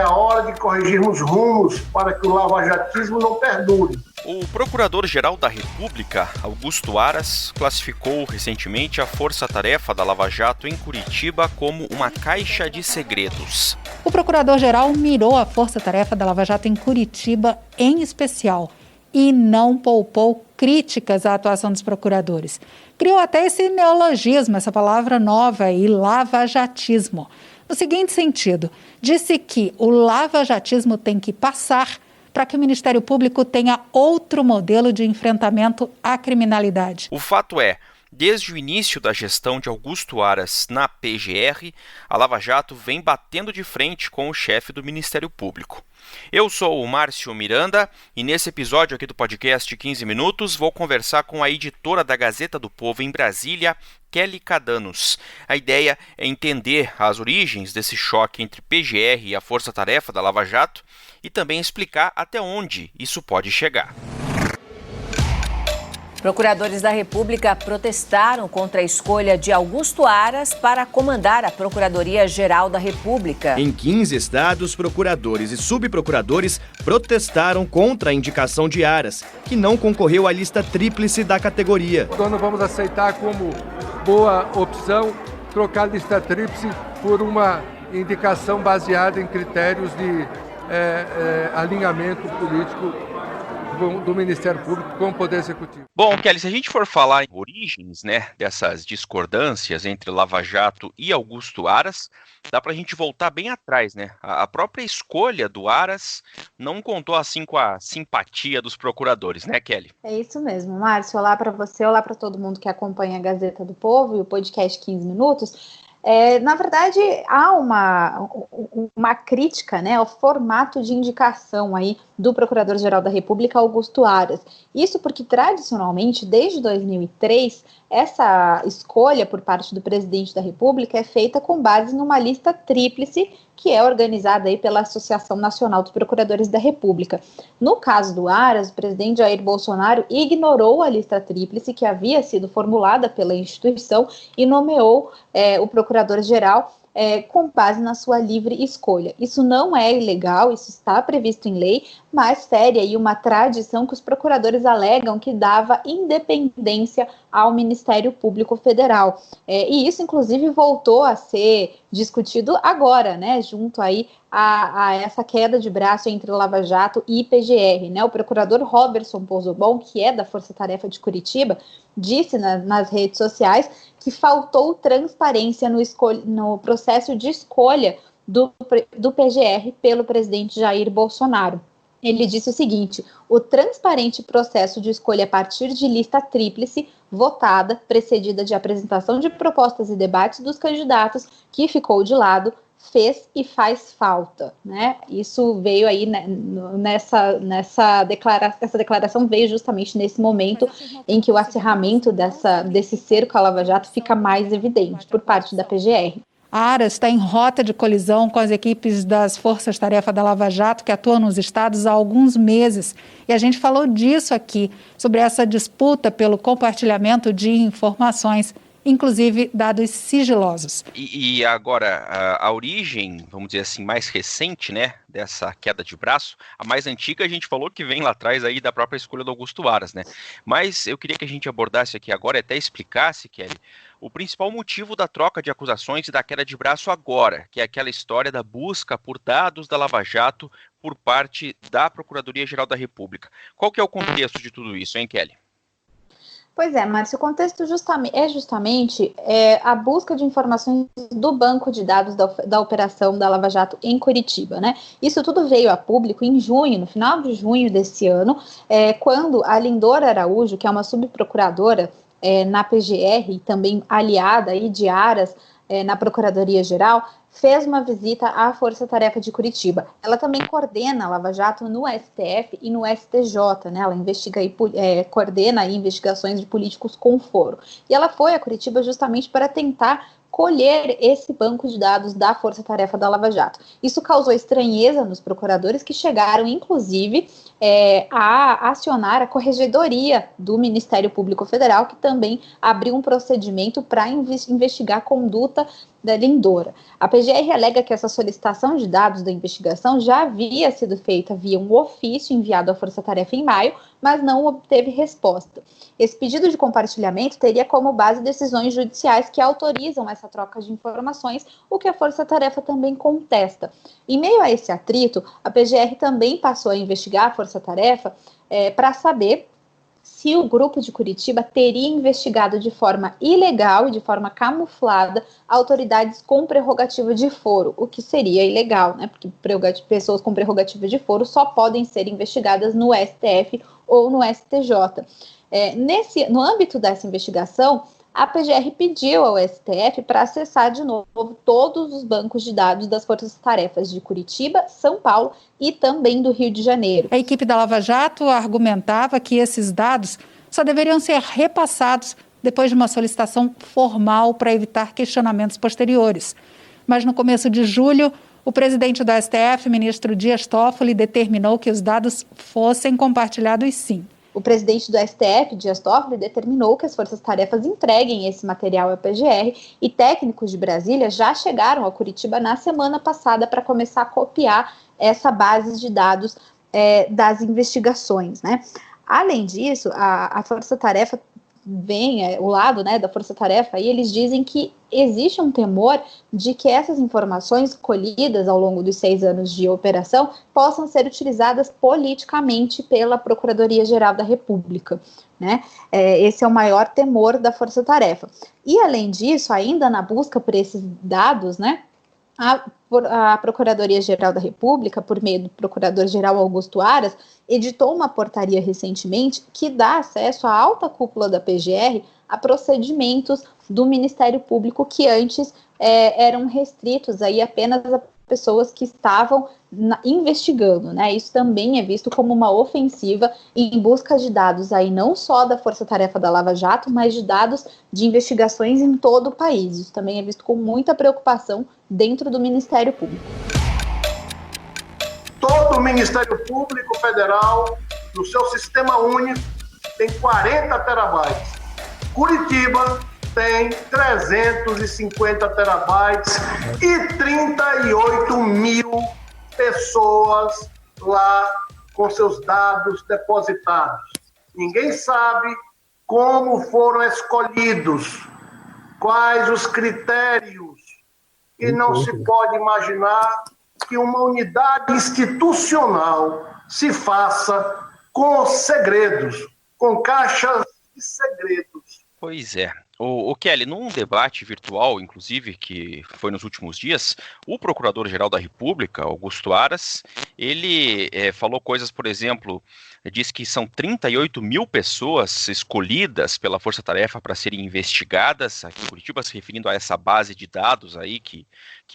a hora de corrigirmos rumos para que o lavajatismo não perdure. O Procurador-Geral da República, Augusto Aras, classificou recentemente a Força-Tarefa da Lava Jato em Curitiba como uma caixa de segredos. O Procurador-Geral mirou a Força-Tarefa da Lava Jato em Curitiba em especial e não poupou críticas à atuação dos procuradores. Criou até esse neologismo, essa palavra nova aí, lavajatismo. No seguinte sentido, disse que o lavajatismo tem que passar para que o Ministério Público tenha outro modelo de enfrentamento à criminalidade. O fato é, desde o início da gestão de Augusto Aras na PGR, a Lava Jato vem batendo de frente com o chefe do Ministério Público. Eu sou o Márcio Miranda e nesse episódio aqui do podcast 15 Minutos vou conversar com a editora da Gazeta do Povo em Brasília, Kelly Cadanos. A ideia é entender as origens desse choque entre PGR e a Força-Tarefa da Lava Jato e também explicar até onde isso pode chegar. Procuradores da República protestaram contra a escolha de Augusto Aras para comandar a Procuradoria-Geral da República. Em 15 estados, procuradores e subprocuradores protestaram contra a indicação de Aras, que não concorreu à lista tríplice da categoria. Nós não vamos aceitar como boa opção trocar a lista tríplice por uma indicação baseada em critérios de alinhamento político do Ministério Público com o Poder Executivo. Bom, Kelly, se a gente for falar em origens, dessas discordâncias entre Lava Jato e Augusto Aras, dá pra gente voltar bem atrás, A própria escolha do Aras não contou assim com a simpatia dos procuradores, Kelly? É isso mesmo, Márcio. Olá para você, olá para todo mundo que acompanha a Gazeta do Povo e o podcast 15 Minutos. Na verdade, há uma crítica ao formato de indicação aí do Procurador-Geral da República, Augusto Aras. Isso porque, tradicionalmente, desde 2003, essa escolha por parte do Presidente da República é feita com base numa lista tríplice que é organizada aí pela Associação Nacional dos Procuradores da República. No caso do Aras, o presidente Jair Bolsonaro ignorou a lista tríplice que havia sido formulada pela instituição e nomeou o Procurador-Geral com base na sua livre escolha. Isso não é ilegal, isso está previsto em lei, mas fere aí uma tradição que os procuradores alegam que dava independência ao Ministério Público Federal. E isso, inclusive, voltou a ser discutido agora, junto aí a essa queda de braço entre Lava Jato e PGR. O procurador Roberson Pozzobon, que é da Força Tarefa de Curitiba, disse nas redes sociais que faltou transparência no processo de escolha do PGR pelo presidente Jair Bolsonaro. Ele disse o seguinte: o transparente processo de escolha a partir de lista tríplice, votada, precedida de apresentação de propostas e debates dos candidatos, que ficou de lado, fez e faz falta, Isso veio aí essa declaração veio justamente nesse momento em que o acirramento desse cerco à Lava Jato fica mais evidente por parte da PGR. Aras está em rota de colisão com as equipes das Forças-Tarefa da Lava Jato que atuam nos estados há alguns meses. E a gente falou disso aqui, sobre essa disputa pelo compartilhamento de informações, inclusive dados sigilosos. E agora, a origem, vamos dizer assim, mais recente, dessa queda de braço, a mais antiga a gente falou que vem lá atrás aí da própria escolha do Augusto Aras, Mas eu queria que a gente abordasse aqui agora e até explicasse, Kelly, o principal motivo da troca de acusações e da queda de braço agora, que é aquela história da busca por dados da Lava Jato por parte da Procuradoria-Geral da República. Qual que é o contexto de tudo isso, hein, Kelly? Pois é, Márcio, o contexto é justamente a busca de informações do banco de dados da operação da Lava Jato em Curitiba, Isso tudo veio a público em junho, no final de junho desse ano, quando a Lindora Araújo, que é uma subprocuradora na PGR e também aliada aí de Aras na Procuradoria-Geral, fez uma visita à Força Tarefa de Curitiba. Ela também coordena a Lava Jato no STF e no STJ, Ela investiga e coordena aí investigações de políticos com foro. E ela foi a Curitiba justamente para tentar colher esse banco de dados da Força Tarefa da Lava Jato. Isso causou estranheza nos procuradores que chegaram, inclusive, a acionar a Corregedoria do Ministério Público Federal, que também abriu um procedimento para investigar a conduta Lindora. A PGR alega que essa solicitação de dados da investigação já havia sido feita via um ofício enviado à Força Tarefa em maio, mas não obteve resposta. Esse pedido de compartilhamento teria como base decisões judiciais que autorizam essa troca de informações, o que a Força Tarefa também contesta. Em meio a esse atrito, a PGR também passou a investigar a Força Tarefa para saber se o grupo de Curitiba teria investigado de forma ilegal e de forma camuflada autoridades com prerrogativa de foro, o que seria ilegal, né? Porque pessoas com prerrogativa de foro só podem ser investigadas no STF ou no STJ. No âmbito dessa investigação, a PGR pediu ao STF para acessar de novo todos os bancos de dados das forças-tarefas de Curitiba, São Paulo e também do Rio de Janeiro. A equipe da Lava Jato argumentava que esses dados só deveriam ser repassados depois de uma solicitação formal para evitar questionamentos posteriores. Mas no começo de julho, o presidente do STF, ministro Dias Toffoli, determinou que os dados fossem compartilhados sim. O presidente do STF, Dias Toffoli, determinou que as forças-tarefas entreguem esse material à PGR e técnicos de Brasília já chegaram a Curitiba na semana passada para começar a copiar essa base de dados das investigações, né? Além disso, a Força-Tarefa vem, o lado, né, da Força-Tarefa, e eles dizem que existe um temor de que essas informações colhidas ao longo dos 6 anos de operação possam ser utilizadas politicamente pela Procuradoria-Geral da República, né? Esse é o maior temor da Força-Tarefa. E, além disso, ainda na busca por esses dados, né, a Procuradoria-Geral da República, por meio do Procurador-Geral Augusto Aras, editou uma portaria recentemente que dá acesso à alta cúpula da PGR a procedimentos do Ministério Público que antes eram restritos aí apenas a pessoas que estavam investigando, né? Isso também é visto como uma ofensiva em busca de dados aí não só da Força-Tarefa da Lava Jato, mas de dados de investigações em todo o país. Isso também é visto com muita preocupação dentro do Ministério Público. Todo o Ministério Público Federal, no seu sistema único, tem 40 terabytes. Curitiba tem 350 terabytes e 38 mil pessoas lá com seus dados depositados. Ninguém sabe como foram escolhidos, quais os critérios, e não se pode imaginar que uma unidade institucional se faça com segredos, com caixas de segredos. Pois é. O Kelly, num debate virtual, inclusive, que foi nos últimos dias, o Procurador-Geral da República, Augusto Aras, ele falou coisas, por exemplo, disse que são 38 mil pessoas escolhidas pela Força Tarefa para serem investigadas aqui em Curitiba, se referindo a essa base de dados aí, que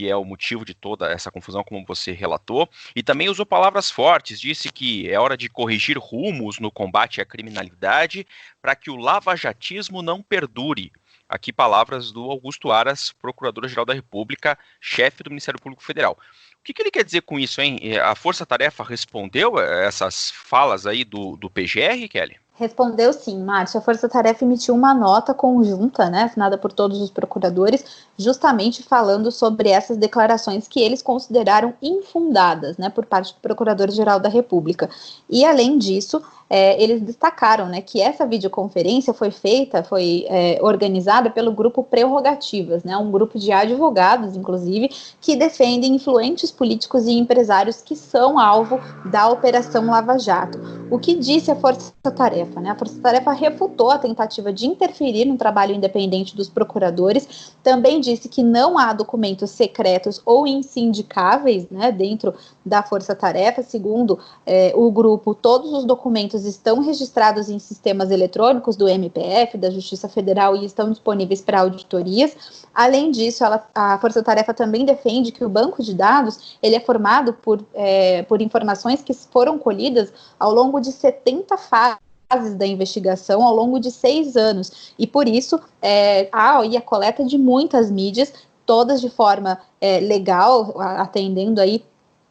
é o motivo de toda essa confusão, como você relatou, e também usou palavras fortes, disse que é hora de corrigir rumos no combate à criminalidade para que o lavajatismo não perdure. Aqui palavras do Augusto Aras, Procurador-Geral da República, chefe do Ministério Público Federal. O que ele quer dizer com isso, hein? A Força Tarefa respondeu a essas falas aí do PGR, Kelly? Respondeu sim, Márcio. A Força Tarefa emitiu uma nota conjunta, né, assinada por todos os procuradores, justamente falando sobre essas declarações que eles consideraram infundadas, né, por parte do Procurador-Geral da República. E, além disso, eles destacaram, né, que essa videoconferência foi organizada pelo grupo Prerrogativas, né, um grupo de advogados, inclusive, que defendem influentes políticos e empresários que são alvo da Operação Lava Jato. O que disse a Força Tarefa, né? A Força Tarefa refutou a tentativa de interferir no trabalho independente dos procuradores, também disse que não há documentos secretos ou insindicáveis, né, dentro da Força Tarefa. Segundo o grupo, todos os documentos estão registrados em sistemas eletrônicos do MPF, da Justiça Federal, e estão disponíveis para auditorias. Além disso, a Força Tarefa também defende que o banco de dados ele é formado por informações que foram colhidas ao longo de 70 fases da investigação ao longo de 6 anos, e por isso há a coleta de muitas mídias, todas de forma legal, atendendo aí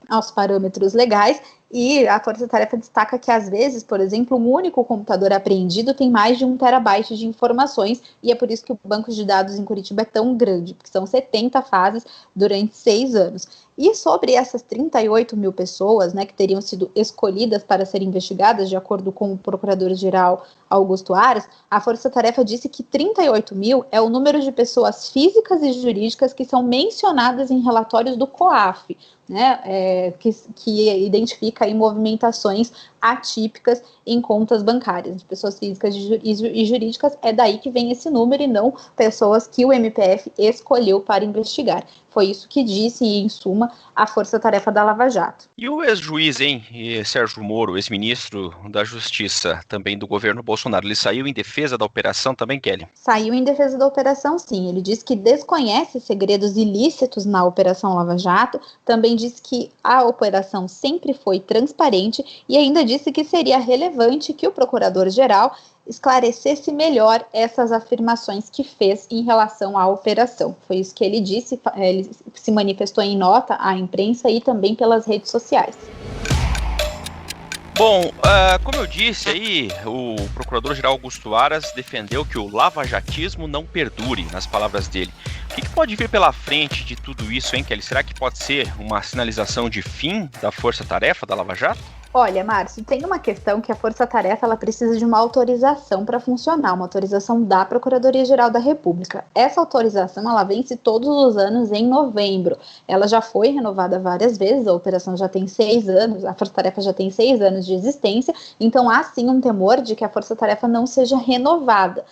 aos parâmetros legais, E a Força Tarefa destaca que, às vezes, por exemplo, um único computador apreendido tem mais de 1 terabyte de informações, e é por isso que o banco de dados em Curitiba é tão grande, porque são 70 fases durante 6 anos. E sobre essas 38 mil pessoas, né, que teriam sido escolhidas para serem investigadas, de acordo com o Procurador-Geral Augusto Aras, a Força Tarefa disse que 38 mil é o número de pessoas físicas e jurídicas que são mencionadas em relatórios do COAF, né, que identifica aí movimentações atípicas em contas bancárias de pessoas físicas e jurídicas. É daí que vem esse número e não pessoas que o MPF escolheu para investigar. Foi isso que disse, em suma, a Força Tarefa da Lava Jato. E o ex-juiz, Sérgio Moro, ex-ministro da Justiça, também do governo Bolsonaro, ele saiu em defesa da operação também, Kelly? Saiu em defesa da operação, sim. Ele disse que desconhece segredos ilícitos na Operação Lava Jato, também disse que a operação sempre foi transparente e ainda disse que seria relevante que o Procurador-Geral esclarecesse melhor essas afirmações que fez em relação à operação. Foi isso que ele disse, ele se manifestou em nota à imprensa e também pelas redes sociais. Bom, como eu disse aí, o Procurador-Geral Augusto Aras defendeu que o lavajatismo não perdure, nas palavras dele. O que pode vir pela frente de tudo isso, hein, Kelly? Será que pode ser uma sinalização de fim da força-tarefa da Lava Jato? Olha, Márcio, tem uma questão que a Força Tarefa ela precisa de uma autorização para funcionar, uma autorização da Procuradoria-Geral da República. Essa autorização ela vence todos os anos em novembro. Ela já foi renovada várias vezes, a operação já tem 6 anos, a Força Tarefa já tem 6 anos de existência, então há sim um temor de que a Força Tarefa não seja renovada.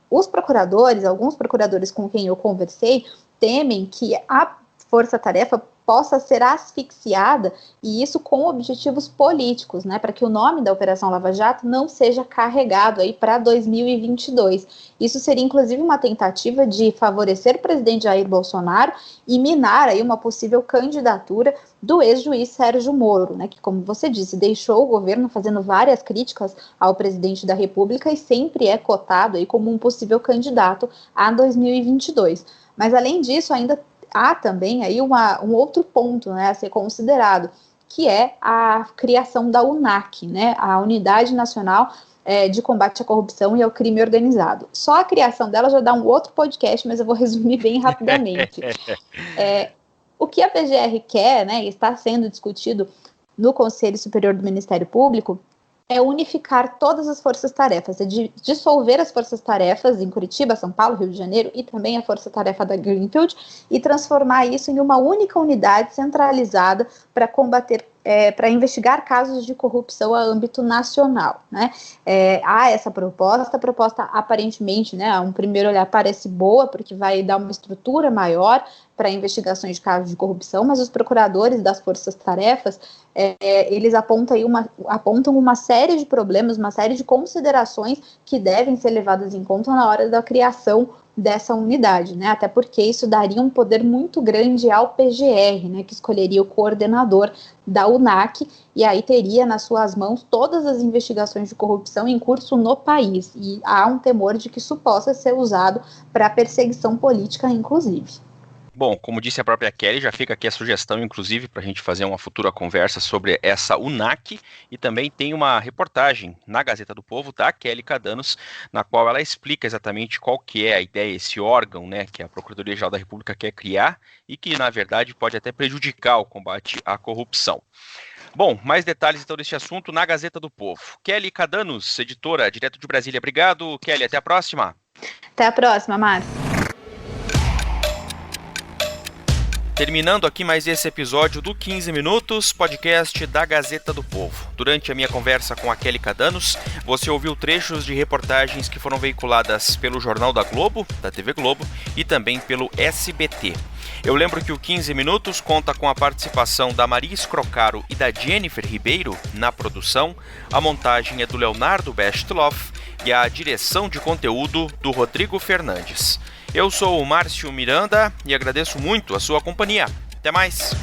Os procuradores, alguns procuradores com quem eu conversei, temem que a Força Tarefa possa ser asfixiada, e isso com objetivos políticos, né, para que o nome da Operação Lava Jato não seja carregado aí para 2022. Isso seria inclusive uma tentativa de favorecer o presidente Jair Bolsonaro e minar aí uma possível candidatura do ex-juiz Sérgio Moro, né, que, como você disse, deixou o governo fazendo várias críticas ao presidente da República e sempre é cotado aí como um possível candidato a 2022. Mas além disso, ainda há também aí um outro ponto, né, a ser considerado, que é a criação da UNAC, né, a Unidade Nacional de Combate à Corrupção e ao Crime Organizado. Só a criação dela já dá um outro podcast, mas eu vou resumir bem rapidamente. O que a PGR quer, né, e está sendo discutido no Conselho Superior do Ministério Público, é unificar todas as forças-tarefas, é dissolver as forças-tarefas em Curitiba, São Paulo, Rio de Janeiro e também a força-tarefa da Greenfield e transformar isso em uma única unidade centralizada para combater, para investigar casos de corrupção a âmbito nacional, né? Há essa proposta, a proposta aparentemente, né, a um primeiro olhar parece boa, porque vai dar uma estrutura maior para investigações de casos de corrupção, mas os procuradores das forças-tarefas, eles apontam uma série de problemas, uma série de considerações que devem ser levadas em conta na hora da criação dessa unidade, né? Até porque isso daria um poder muito grande ao PGR, né, que escolheria o coordenador da UNAC, e aí teria nas suas mãos todas as investigações de corrupção em curso no país, e há um temor de que isso possa ser usado para perseguição política, inclusive. Bom, como disse a própria Kelly, já fica aqui a sugestão, inclusive, para a gente fazer uma futura conversa sobre essa UNAC, e também tem uma reportagem na Gazeta do Povo da Kelly Cadanos, na qual ela explica exatamente qual que é a ideia, esse órgão, né, que a Procuradoria-Geral da República quer criar e que, na verdade, pode até prejudicar o combate à corrupção. Bom, mais detalhes então deste assunto na Gazeta do Povo. Kelly Cadanos, editora, direto de Brasília. Obrigado, Kelly. Até a próxima. Até a próxima, Márcio. Terminando aqui mais esse episódio do 15 Minutos, podcast da Gazeta do Povo. Durante a minha conversa com a Kelly Cadanos, você ouviu trechos de reportagens que foram veiculadas pelo Jornal da Globo, da TV Globo, e também pelo SBT. Eu lembro que o 15 Minutos conta com a participação da Maria Scrocaro e da Jennifer Ribeiro na produção, a montagem é do Leonardo Bestloff e a direção de conteúdo do Rodrigo Fernandes. Eu sou o Márcio Miranda e agradeço muito a sua companhia. Até mais!